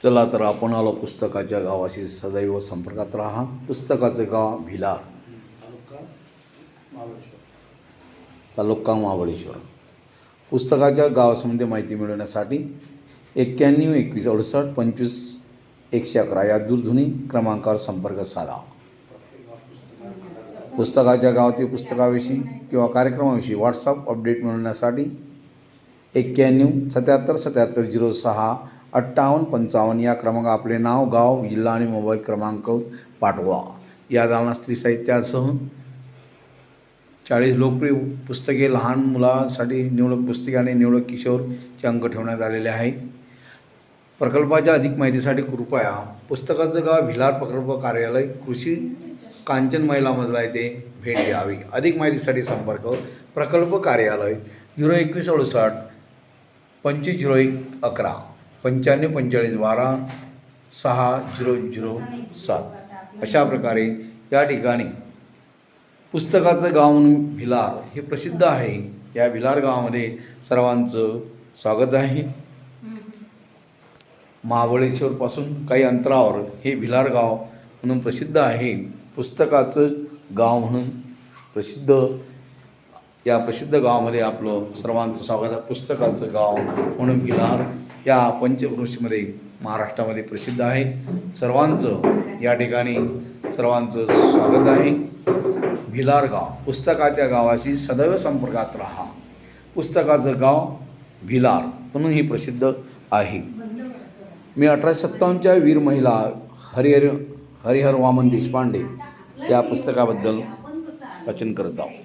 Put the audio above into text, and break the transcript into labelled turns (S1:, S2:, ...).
S1: चला तर आपण आलो पुस्तकाच्या गावाशी सदैव संपर्कात राहा. पुस्तकाचं गाव भिलार, तालुका महाबळेश्वर. पुस्तकाच्या गावासंबंधी माहिती मिळवण्यासाठी 91 21 68 25 111 या दूरध्वनी क्रमांकावर संपर्क साधा. पुस्तकाच्या गावातील पुस्तकाविषयी किंवा कार्यक्रमाविषयी व्हॉट्सअप अपडेट मिळवण्यासाठी 91 77 77 06 58 55 या क्रमांक आपले नाव, गाव, जिल्हा आणि मोबाईल क्रमांक पाठवा. या दालना स्त्री साहित्यासह 40 लोकप्रिय पुस्तके, लहान मुलांसाठी निवडक पुस्तके आणि निवडक किशोरचे अंक ठेवण्यात आलेले आहे. प्रकल्पाच्या अधिक माहितीसाठी कृपया पुस्तकाचं गाव भिलार प्रकल्प कार्यालय, कृषी कांचन महिला मजला येथे भेट द्यावी. अधिक माहितीसाठी संपर्क प्रकल्प कार्यालय 021 68 25 01 11 95 45 12 6007. अशा प्रकारे या ठिकाणी पुस्तकाचं गाव म्हणून भिलार हे प्रसिद्ध आहे. या भिलार गावामध्ये सर्वांचं स्वागत आहे. महाबळेश्वरपासून काही अंतरावर हे भिलार गाव म्हणून प्रसिद्ध आहे. पुस्तकाचं गाव म्हणून प्रसिद्ध, या प्रसिद्ध गावामध्ये आपलं सर्वांचं स्वागत आहे. पुस्तकाचं गाव म्हणून भिलार या पंचक्रोशीमध्ये महाराष्ट्रामध्ये प्रसिद्ध आहे. सर्वांचं या ठिकाणी सर्वांचं स्वागत आहे. भिलार गाव, पुस्तकाच्या गावाशी सदैव संपर्कात राहा. पुस्तकाचं गाव भिलार म्हणून हे प्रसिद्ध आहे. मी 1857च्या वीर महिला हरिहर वामन देशपांडे या पुस्तकाबद्दल वाचन करत आहोत.